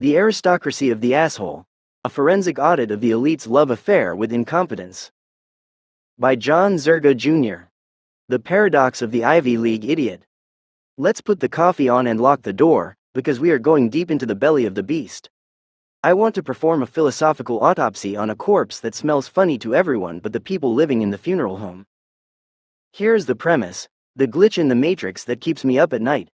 The Aristocracy of the Asshole, a forensic audit of the elite's love affair with incompetence. By John Zerga Jr. The Paradox of the Ivy League Idiot. Let's put the coffee on and lock the door, because we are going deep into the belly of the beast. I want to perform a philosophical autopsy on a corpse that smells funny to everyone but the people living in the funeral home. Here's the premise, the glitch in the matrix that keeps me up at night.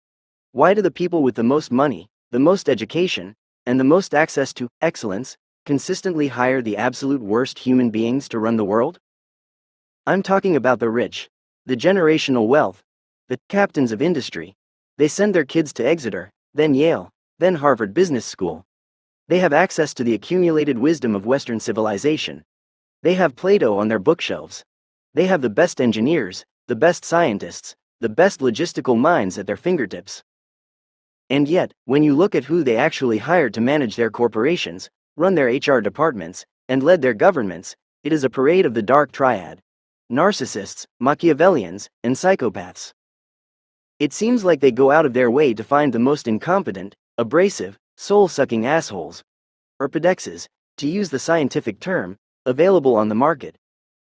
Why do the people with the most money, the most education, and the most access to excellence consistently hire the absolute worst human beings to run the world? I'm talking about the rich, the generational wealth, the captains of industry. They send their kids to Exeter, then Yale, then Harvard Business School. They have access to the accumulated wisdom of Western civilization. They have Plato on their bookshelves. They have the best engineers, the best scientists, the best logistical minds at their fingertips. And yet, when you look at who they actually hired to manage their corporations, run their HR departments, and led their governments, it is a parade of the dark triad: narcissists, Machiavellians, and psychopaths. It seems like they go out of their way to find the most incompetent, abrasive, soul-sucking assholes, or pedexes, to use the scientific term, available on the market.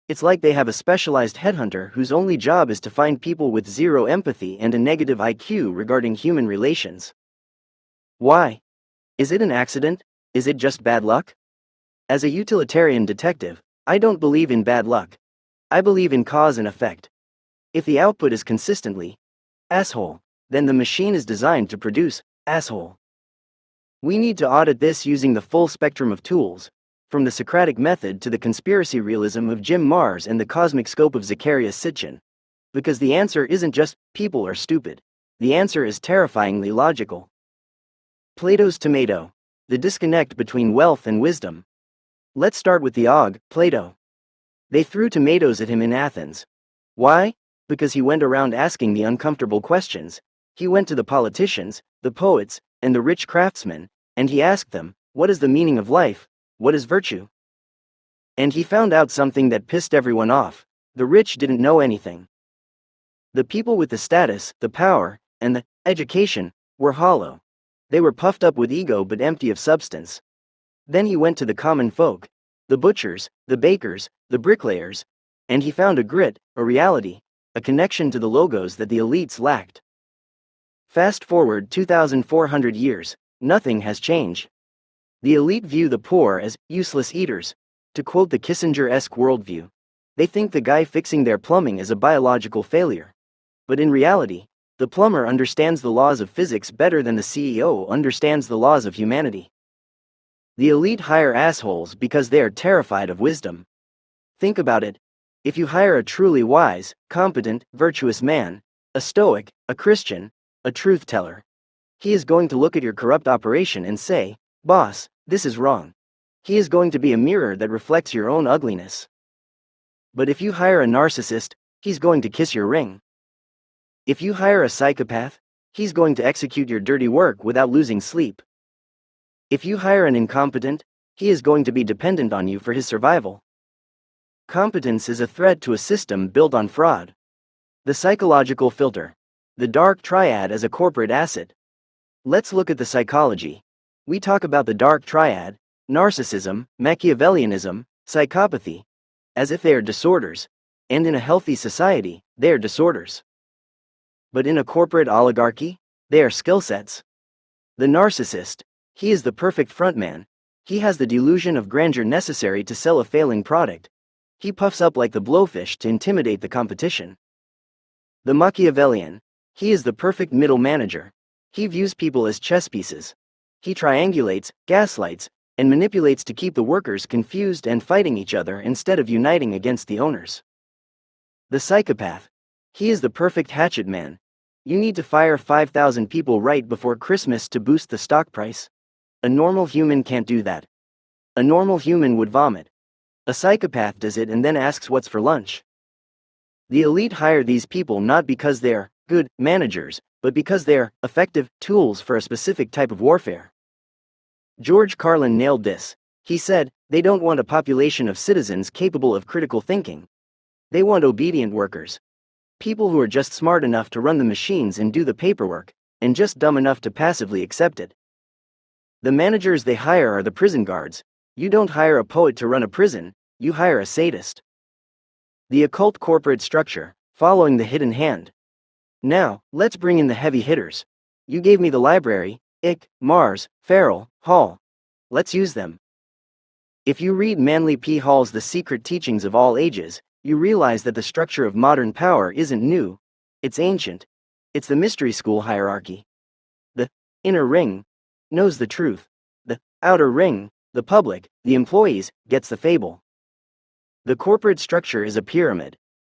It's like they have a specialized headhunter whose only job is to find people with zero empathy and a negative IQ regarding human relations. Why? Is it an accident? Is it just bad luck? As a utilitarian detective, I don't believe in bad luck. I believe in cause and effect. If the output is consistently asshole, then the machine is designed to produce asshole. We need to audit this using the full spectrum of tools, from the Socratic method to the conspiracy realism of Jim Marrs and the cosmic scope of Zacharias Sitchin. Because the answer isn't just, people are stupid. The answer is terrifyingly logical. Plato's tomato. The disconnect between wealth and wisdom. Let's start with the Plato. They threw tomatoes at him in Athens. Why? Because he went around asking the uncomfortable questions. He went to the politicians, the poets, and the rich craftsmen, and he asked them, what is the meaning of life? What is virtue? And he found out something that pissed everyone off: the rich didn't know anything. The people with the status, the power, and the education were hollow. They were puffed up with ego but empty of substance. Then he went to the common folk, the butchers, the bakers, the bricklayers, and he found a grit, a reality, a connection to the logos that the elites lacked. Fast forward 2,400 years, nothing has changed. The elite view the poor as useless eaters. To quote the Kissinger-esque worldview, they think the guy fixing their plumbing is a biological failure. But in reality, the plumber understands the laws of physics better than the CEO understands the laws of humanity. The elite hire assholes because they are terrified of wisdom. Think about it. If you hire a truly wise, competent, virtuous man, a stoic, a Christian, a truth teller, he is going to look at your corrupt operation and say, "Boss, this is wrong." He is going to be a mirror that reflects your own ugliness. But if you hire a narcissist, he's going to kiss your ring. If you hire a psychopath, he's going to execute your dirty work without losing sleep. If you hire an incompetent, he is going to be dependent on you for his survival. Competence is a threat to a system built on fraud. The psychological filter. The dark triad as a corporate asset. Let's look at the psychology. We talk about the dark triad, narcissism, Machiavellianism, psychopathy, as if they are disorders, and in a healthy society, they are disorders. But in a corporate oligarchy, they are skill sets. The narcissist, he is the perfect frontman. He has the delusion of grandeur necessary to sell a failing product. He puffs up like the blowfish to intimidate the competition. The Machiavellian, he is the perfect middle manager. He views people as chess pieces. He triangulates, gaslights, and manipulates to keep the workers confused and fighting each other instead of uniting against the owners. The psychopath, he is the perfect hatchet man. You need to fire 5,000 people right before Christmas to boost the stock price. A normal human can't do that. A normal human would vomit. A psychopath does it and then asks what's for lunch. The elite hire these people not because they're good managers, but because they're effective tools for a specific type of warfare. George Carlin nailed this. He said, they don't want a population of citizens capable of critical thinking. They want obedient workers. People who are just smart enough to run the machines and do the paperwork, and just dumb enough to passively accept it. The managers they hire are the prison guards. You don't hire a poet to run a prison, you hire a sadist. The occult corporate structure, following the hidden hand. Now, let's bring in the heavy hitters. You gave me the library, Ick, Mars, Farrell, Hall. Let's use them. If you read Manly P. Hall's The Secret Teachings of All Ages, you realize that the structure of modern power isn't new, it's ancient. It's the mystery school hierarchy. The inner ring knows the truth. The outer ring, the public, the employees, gets the fable. The corporate structure is a pyramid.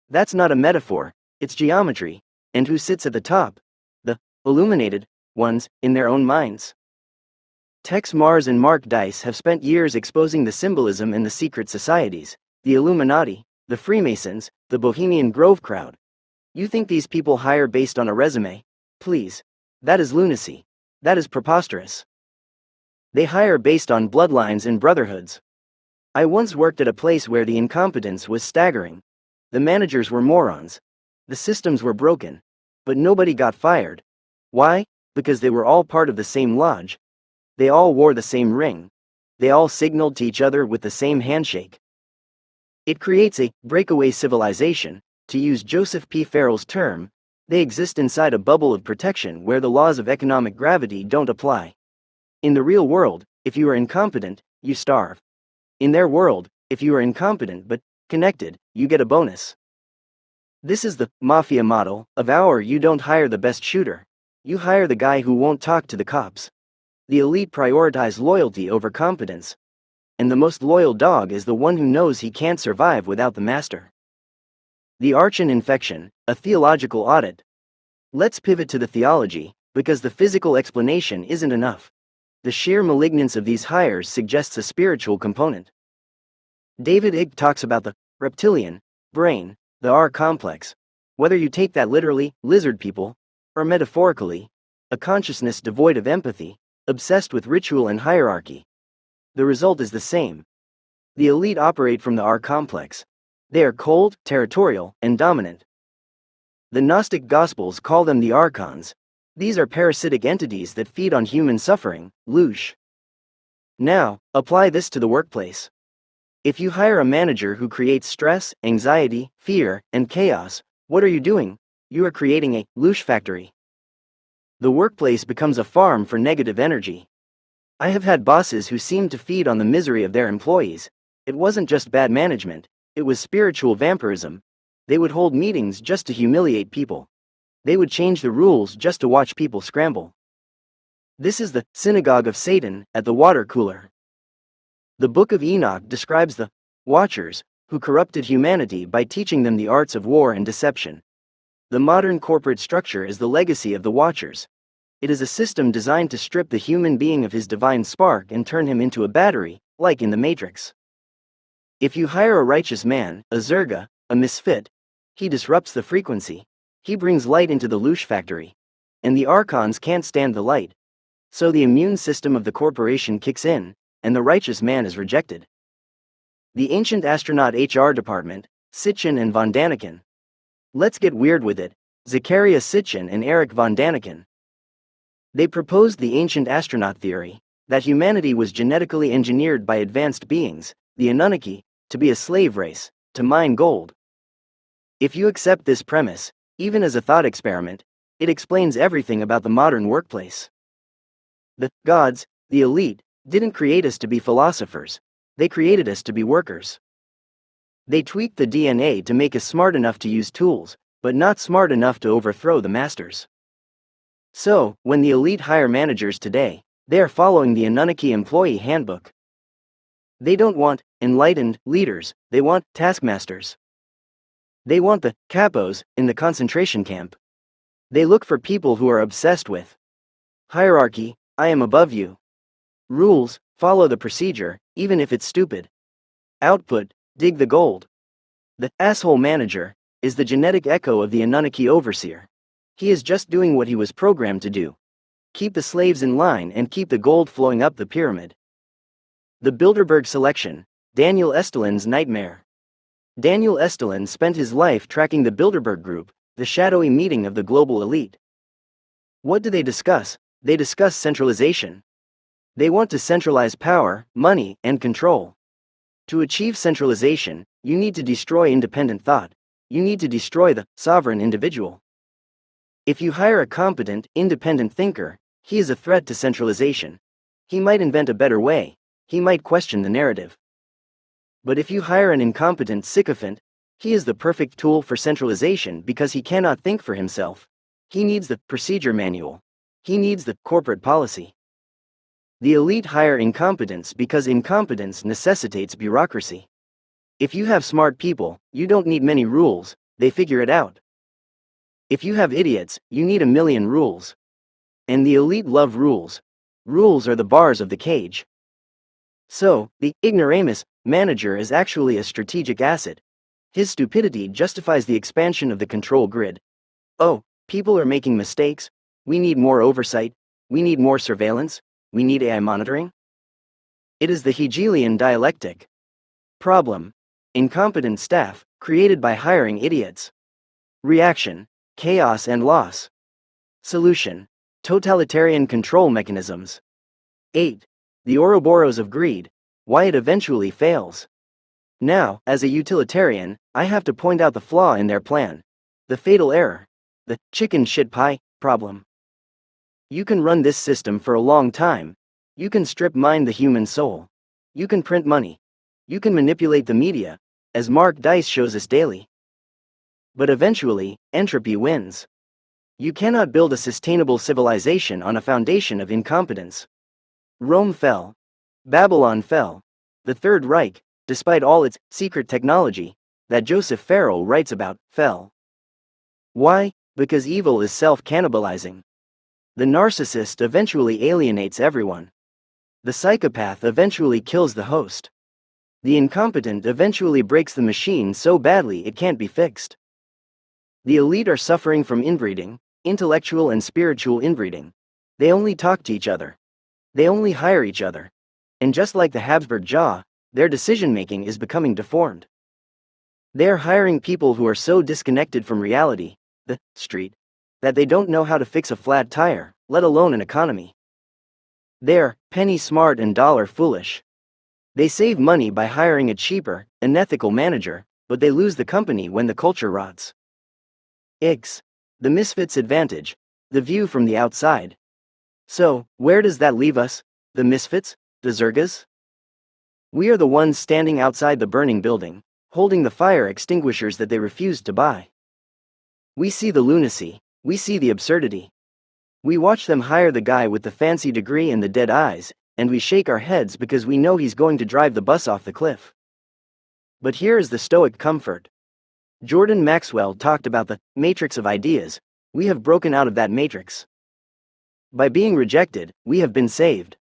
That's not a metaphor, it's geometry. And who sits at the top? The illuminated ones, in their own minds. Tex Mars and Mark Dice have spent years exposing the symbolism in the secret societies, the Illuminati, the Freemasons, the Bohemian Grove crowd. You think these people hire based on a resume? Please. That is lunacy. That is preposterous. They hire based on bloodlines and brotherhoods. I once worked at a place where the incompetence was staggering. The managers were morons. The systems were broken. But nobody got fired. Why? Because they were all part of the same lodge. They all wore the same ring. They all signaled to each other with the same handshake. It creates a breakaway civilization, to use Joseph P. Farrell's term. They exist inside a bubble of protection where the laws of economic gravity don't apply. In the real world, if you are incompetent, you starve. In their world, if you are incompetent but connected, you get a bonus. This is the mafia model of our you don't hire the best shooter. You hire the guy who won't talk to the cops. The elite prioritize loyalty over competence. And the most loyal dog is the one who knows he can't survive without the master. The Archon infection, a theological audit. Let's pivot to the theology, because the physical explanation isn't enough. The sheer malignance of these hires suggests a spiritual component. David Icke talks about the reptilian brain, the R complex. Whether you take that literally, lizard people, or metaphorically, a consciousness devoid of empathy, obsessed with ritual and hierarchy. The result is the same. The elite operate from the R complex. They are cold, territorial, and dominant. The Gnostic Gospels call them the archons. These are parasitic entities that feed on human suffering, louche. Now, apply this to the workplace. If you hire a manager who creates stress, anxiety, fear, and chaos, what are you doing? You are creating a louche factory. The workplace becomes a farm for negative energy. I have had bosses who seemed to feed on the misery of their employees. It wasn't just bad management, it was spiritual vampirism. They would hold meetings just to humiliate people. They would change the rules just to watch people scramble. This is the synagogue of Satan at the water cooler. The Book of Enoch describes the Watchers, who corrupted humanity by teaching them the arts of war and deception. The modern corporate structure is the legacy of the Watchers. It is a system designed to strip the human being of his divine spark and turn him into a battery, like in the Matrix. If you hire a righteous man, a Zerga, a misfit, he disrupts the frequency. He brings light into the louche factory. And the archons can't stand the light. So the immune system of the corporation kicks in, and the righteous man is rejected. The ancient astronaut HR department, Sitchin and von Daniken. Let's get weird with it, Zachariah Sitchin and Eric von Daniken. They proposed the ancient astronaut theory, that humanity was genetically engineered by advanced beings, the Anunnaki, to be a slave race, to mine gold. If you accept this premise, even as a thought experiment, it explains everything about the modern workplace. The gods, the elite, didn't create us to be philosophers. They created us to be workers. They tweaked the DNA to make us smart enough to use tools, but not smart enough to overthrow the masters. So, when the elite hire managers today, they are following the Anunnaki employee handbook. They don't want enlightened leaders, they want taskmasters. They want the capos in the concentration camp. They look for people who are obsessed with hierarchy, I am above you. Rules, follow the procedure, even if it's stupid. Output, dig the gold. The asshole manager is the genetic echo of the Anunnaki overseer. He is just doing what he was programmed to do. Keep the slaves in line and keep the gold flowing up the pyramid. The Bilderberg selection, Daniel Estelin's nightmare. Daniel Estelin spent his life tracking the Bilderberg group, the shadowy meeting of the global elite. What do they discuss? They discuss centralization. They want to centralize power, money, and control. To achieve centralization, you need to destroy independent thought. You need to destroy the sovereign individual. If you hire a competent, independent thinker, he is a threat to centralization. He might invent a better way. He might question the narrative. But if you hire an incompetent sycophant, he is the perfect tool for centralization because he cannot think for himself. He needs the procedure manual. He needs the corporate policy. The elite hire incompetence because incompetence necessitates bureaucracy. If you have smart people, you don't need many rules, they figure it out. If you have idiots, you need a million rules. And the elite love rules. Rules are the bars of the cage. So, the ignoramus manager is actually a strategic asset. His stupidity justifies the expansion of the control grid. Oh, people are making mistakes. We need more oversight. We need more surveillance. We need AI monitoring. It is the Hegelian dialectic. Problem: incompetent staff, created by hiring idiots. Reaction: chaos and loss. Solution: totalitarian control mechanisms. 8. The Ouroboros of greed. Why it eventually fails. Now, as a utilitarian, I have to point out the flaw in their plan. The fatal error. The chicken shit pie problem. You can run this system for a long time. You can strip mine the human soul. You can print money. You can manipulate the media, as Mark Dice shows us daily. But eventually, entropy wins. You cannot build a sustainable civilization on a foundation of incompetence. Rome fell. Babylon fell. The Third Reich, despite all its secret technology that Joseph Farrell writes about, fell. Why? Because evil is self-cannibalizing. The narcissist eventually alienates everyone. The psychopath eventually kills the host. The incompetent eventually breaks the machine so badly it can't be fixed. The elite are suffering from inbreeding, intellectual and spiritual inbreeding. They only talk to each other. They only hire each other. And just like the Habsburg jaw, their decision-making is becoming deformed. They are hiring people who are so disconnected from reality, the street, that they don't know how to fix a flat tire, let alone an economy. They're penny smart and dollar foolish. They save money by hiring a cheaper, unethical manager, but they lose the company when the culture rots. X. The misfits advantage. The view from the outside. So, where does that leave us? The misfits? The Zergas? We are the ones standing outside the burning building, holding the fire extinguishers that they refused to buy. We see the lunacy. We see the absurdity. We watch them hire the guy with the fancy degree and the dead eyes, and we shake our heads because we know he's going to drive the bus off the cliff. But here is the stoic comfort. Jordan Maxwell talked about the matrix of ideas. We have broken out of that matrix. By being rejected, we have been saved.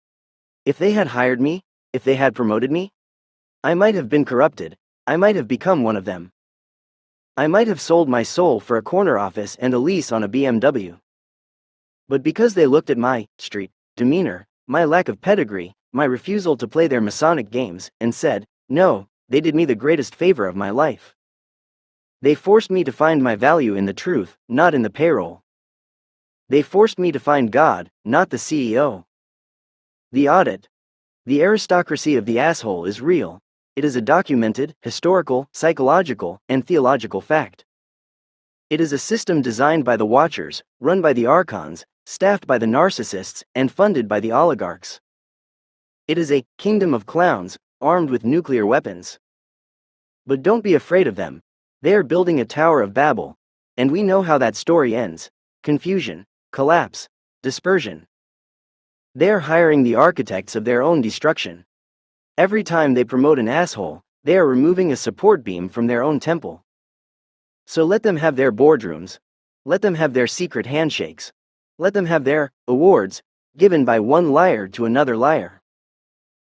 If they had hired me, if they had promoted me, I might have been corrupted. I might have become one of them. I might have sold my soul for a corner office and a lease on a BMW. But because they looked at my street demeanor, my lack of pedigree, my refusal to play their Masonic games, and said, no, they did me the greatest favor of my life. They forced me to find my value in the truth, not in the payroll. They forced me to find God, not the CEO. The audit. The aristocracy of the asshole is real. It is a documented, historical, psychological, and theological fact. It is a system designed by the Watchers, run by the Archons, staffed by the narcissists, and funded by the oligarchs. It is a kingdom of clowns, armed with nuclear weapons. But don't be afraid of them. They are building a Tower of Babel. And we know how that story ends. Confusion, collapse, dispersion. They are hiring the architects of their own destruction. Every time they promote an asshole, they are removing a support beam from their own temple. So let them have their boardrooms. Let them have their secret handshakes. Let them have their awards, given by one liar to another liar.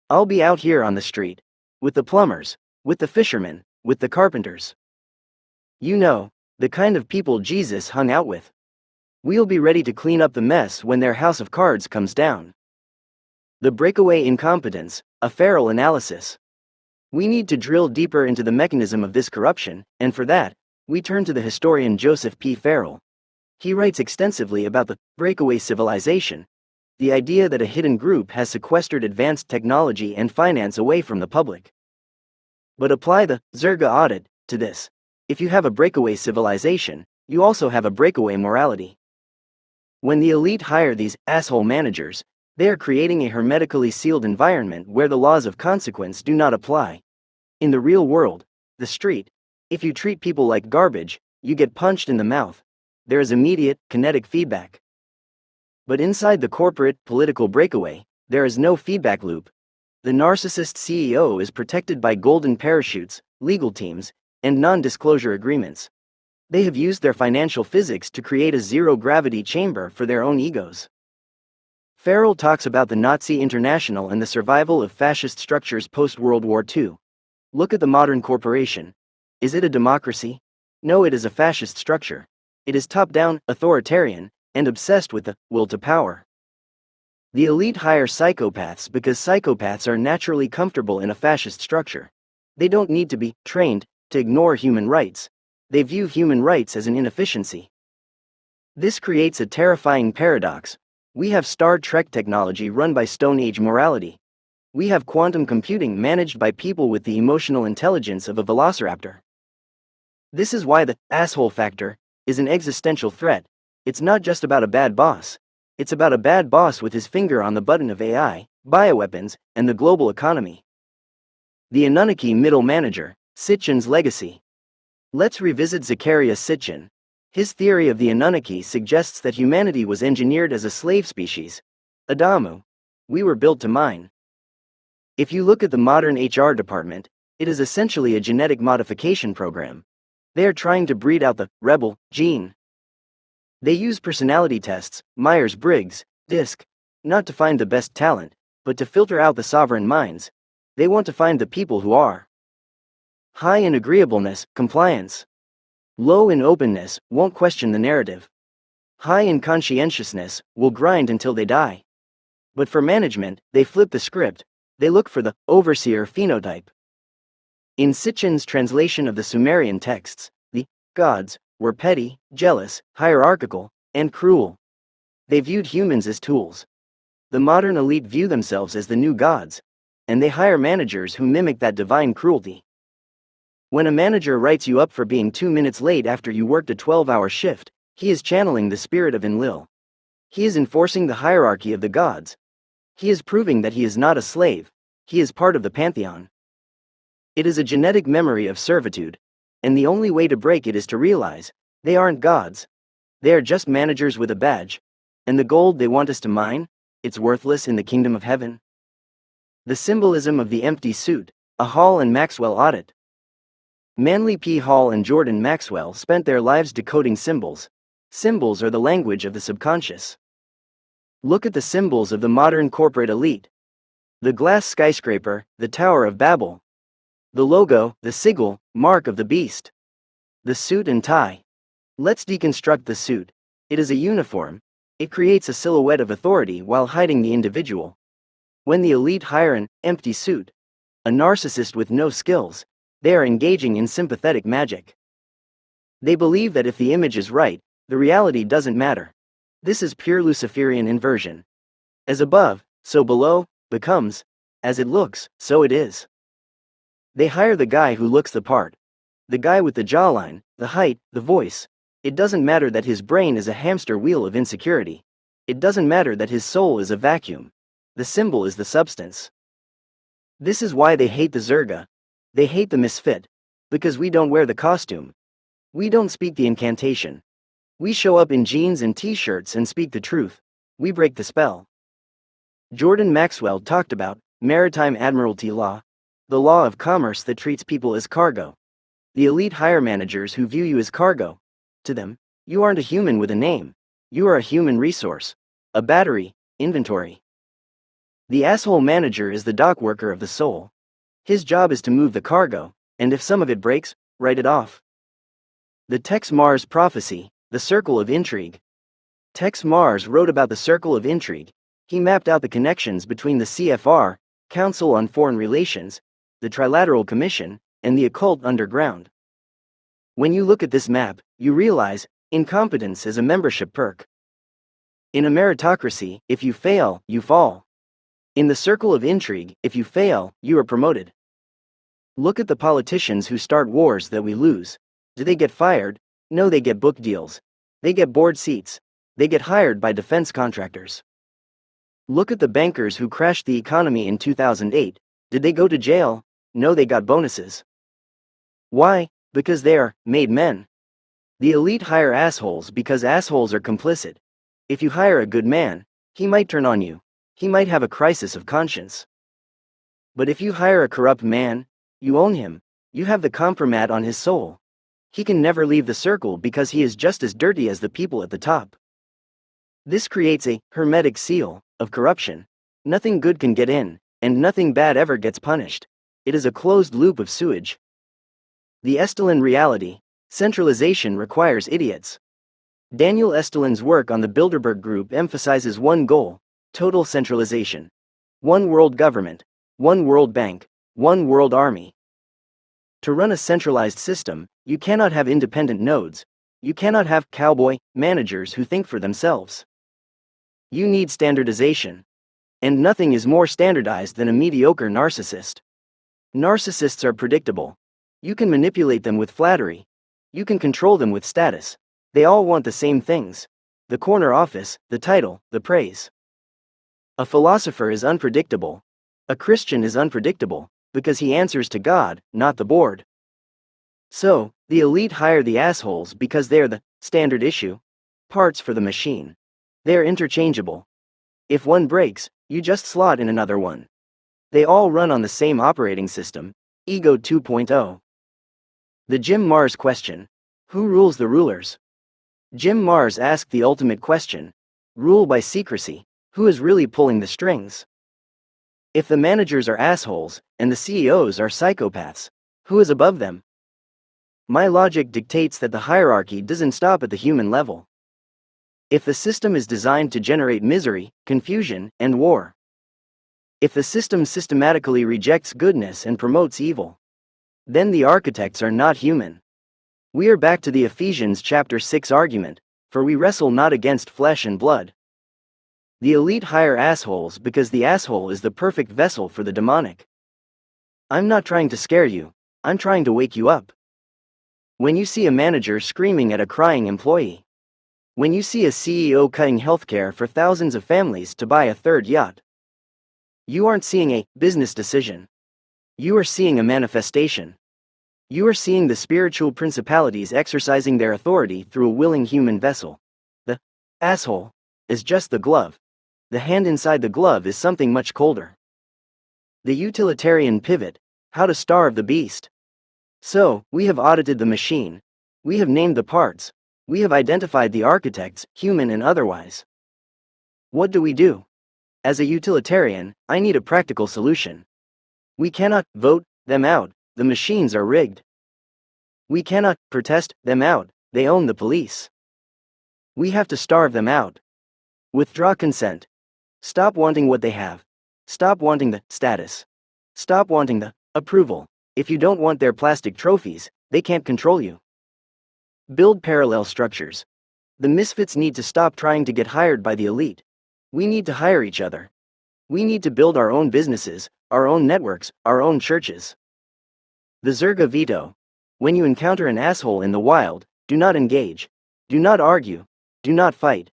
I'll be out here on the street, with the plumbers, with the fishermen, with the carpenters. You know, the kind of people Jesus hung out with. We'll be ready to clean up the mess when their house of cards comes down. The breakaway incompetence, a Farrell analysis. We need to drill deeper into the mechanism of this corruption, and for that, we turn to the historian Joseph P. Farrell. He writes extensively about the breakaway civilization, the idea that a hidden group has sequestered advanced technology and finance away from the public. But apply the Zerga audit to this. If you have a breakaway civilization, you also have a breakaway morality. When the elite hire these asshole managers, they are creating a hermetically sealed environment where the laws of consequence do not apply. In the real world, the street, if you treat people like garbage, you get punched in the mouth. There is immediate, kinetic feedback. But inside the corporate, political breakaway, there is no feedback loop. The narcissist CEO is protected by golden parachutes, legal teams, and non-disclosure agreements. They have used their financial physics to create a zero-gravity chamber for their own egos. Farrell talks about the Nazi International and the survival of fascist structures post-World War II. Look at the modern corporation. Is it a democracy? No, it is a fascist structure. It is top-down, authoritarian, and obsessed with the will to power. The elite hire psychopaths because psychopaths are naturally comfortable in a fascist structure. They don't need to be trained to ignore human rights. They view human rights as an inefficiency. This creates a terrifying paradox. We have Star Trek technology run by Stone Age morality. We have quantum computing managed by people with the emotional intelligence of a velociraptor. This is why the asshole factor is an existential threat. It's not just about a bad boss. It's about a bad boss with his finger on the button of AI, bioweapons, and the global economy. The Anunnaki middle manager, Sitchin's legacy. Let's revisit Zecharia Sitchin. His theory of the Anunnaki suggests that humanity was engineered as a slave species. Adamu. We were built to mine. If you look at the modern HR department, it is essentially a genetic modification program. They are trying to breed out the rebel gene. They use personality tests, Myers-Briggs, DISC, not to find the best talent, but to filter out the sovereign minds. They want to find the people who are high in agreeableness, compliance. Low in openness, won't question the narrative. High in conscientiousness, will grind until they die. But for management, they flip the script. They look for the overseer phenotype. In Sitchin's translation of the Sumerian texts, the gods were petty, jealous, hierarchical, and cruel. They viewed humans as tools. The modern elite view themselves as the new gods, and they hire managers who mimic that divine cruelty. When a manager writes you up for being 2 minutes late after you worked a 12-hour shift, he is channeling the spirit of Enlil. He is enforcing the hierarchy of the gods. He is proving that he is not a slave. He is part of the pantheon. It is a genetic memory of servitude, and the only way to break it is to realize they aren't gods. They are just managers with a badge, and the gold they want us to mine, it's worthless in the kingdom of heaven. The symbolism of the empty suit, a Hall and Maxwell audit. Manly P. Hall and Jordan Maxwell spent their lives decoding symbols. Symbols are the language of the subconscious. Look at the symbols of the modern corporate elite. The glass skyscraper, the Tower of Babel. The logo, the sigil, mark of the beast. The suit and tie. Let's deconstruct the suit. It is a uniform. It creates a silhouette of authority while hiding the individual. When the elite hire an empty suit, a narcissist with no skills, they are engaging in sympathetic magic. They believe that if the image is right, the reality doesn't matter. This is pure Luciferian inversion. As above, so below, becomes. As it looks, so it is. They hire the guy who looks the part. The guy with the jawline, the height, the voice. It doesn't matter that his brain is a hamster wheel of insecurity. It doesn't matter that his soul is a vacuum. The symbol is the substance. This is why they hate the Zerga. They hate the misfit. Because we don't wear the costume. We don't speak the incantation. We show up in jeans and t-shirts and speak the truth. We break the spell. Jordan Maxwell talked about maritime admiralty law, the law of commerce that treats people as cargo. The elite hire managers who view you as cargo. To them, you aren't a human with a name. You are a human resource. A battery, inventory. The asshole manager is the dock worker of the soul. His job is to move the cargo, and if some of it breaks, write it off. The Tex Mars prophecy, the circle of intrigue. Tex Mars wrote about the circle of intrigue. He mapped out the connections between the CFR, Council on Foreign Relations, the Trilateral Commission, and the occult underground. When you look at this map, you realize incompetence is a membership perk. In a meritocracy, if you fail, you fall. In the circle of intrigue, if you fail, you are promoted. Look at the politicians who start wars that we lose. Do they get fired? No, they get book deals. They get board seats. They get hired by defense contractors. Look at the bankers who crashed the economy in 2008. Did they go to jail? No, they got bonuses. Why? Because they are made men. The elite hire assholes because assholes are complicit. If you hire a good man, he might turn on you. He might have a crisis of conscience. But if you hire a corrupt man, you own him. You have the compromat on his soul. He can never leave the circle because he is just as dirty as the people at the top. This creates a hermetic seal of corruption. Nothing good can get in, and nothing bad ever gets punished. It is a closed loop of sewage. The Estelin reality: centralization requires idiots. Daniel Estelin's work on the Bilderberg Group emphasizes one goal: total centralization. One world government, one world bank, one world army. To run a centralized system, you cannot have independent nodes. You cannot have cowboy managers who think for themselves. You need standardization. And nothing is more standardized than a mediocre narcissist. Narcissists are predictable. You can manipulate them with flattery. You can control them with status. They all want the same things: the corner office, the title, the praise. A philosopher is unpredictable. A Christian is unpredictable, because he answers to God, not the board. So, the elite hire the assholes because they're the standard issue parts for the machine. They're interchangeable. If one breaks, you just slot in another one. They all run on the same operating system, Ego 2.0. The Jim Marrs question: who rules the rulers? Jim Marrs asked the ultimate question: rule by secrecy. Who is really pulling the strings? If the managers are assholes, and the CEOs are psychopaths, who is above them? My logic dictates that the hierarchy doesn't stop at the human level. If the system is designed to generate misery, confusion, and war. If the system systematically rejects goodness and promotes evil, then the architects are not human. We are back to the Ephesians chapter 6 argument, for we wrestle not against flesh and blood. The elite hire assholes because the asshole is the perfect vessel for the demonic. I'm not trying to scare you, I'm trying to wake you up. When you see a manager screaming at a crying employee, when you see a CEO cutting healthcare for thousands of families to buy a third yacht, you aren't seeing a business decision. You are seeing a manifestation. You are seeing the spiritual principalities exercising their authority through a willing human vessel. The asshole is just the glove. The hand inside the glove is something much colder. The utilitarian pivot: how to starve the beast. So, we have audited the machine. We have named the parts. We have identified the architects, human and otherwise. What do? As a utilitarian, I need a practical solution. We cannot vote them out, the machines are rigged. We cannot protest them out, they own the police. We have to starve them out. Withdraw consent. Stop wanting what they have. Stop wanting the status. Stop wanting the approval. If you don't want their plastic trophies, they can't control you. Build parallel structures. The misfits need to stop trying to get hired by the elite. We need to hire each other. We need to build our own businesses, our own networks, our own churches. The Zerga veto: when you encounter an asshole in the wild, do not engage. Do not argue. Do not fight.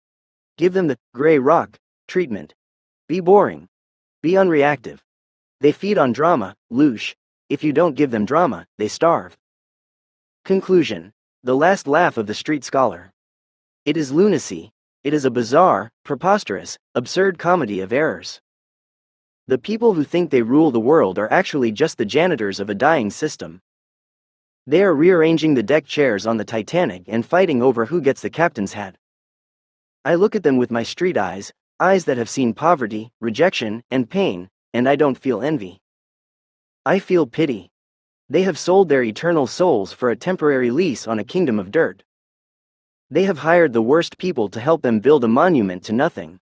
Give them the gray rock treatment. Be boring. Be unreactive. They feed on drama, louche. If you don't give them drama, they starve. Conclusion: the last laugh of the street scholar. It is lunacy. It is a bizarre, preposterous, absurd comedy of errors. The people who think they rule the world are actually just the janitors of a dying system. They are rearranging the deck chairs on the Titanic and fighting over who gets the captain's hat. I look at them with my street eyes, eyes that have seen poverty, rejection, and pain, and I don't feel envy. I feel pity. They have sold their eternal souls for a temporary lease on a kingdom of dirt. They have hired the worst people to help them build a monument to nothing.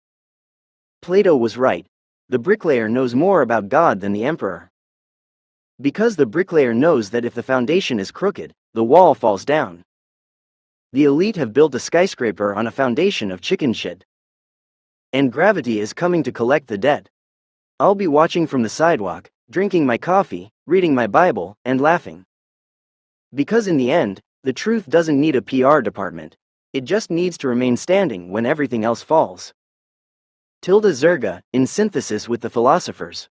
Plato was right. The bricklayer knows more about God than the emperor. Because the bricklayer knows that if the foundation is crooked, the wall falls down. The elite have built a skyscraper on a foundation of chicken shit. And gravity is coming to collect the debt. I'll be watching from the sidewalk, drinking my coffee, reading my Bible, and laughing. Because in the end, the truth doesn't need a PR department. It just needs to remain standing when everything else falls. Tilda Zerga, in synthesis with the philosophers.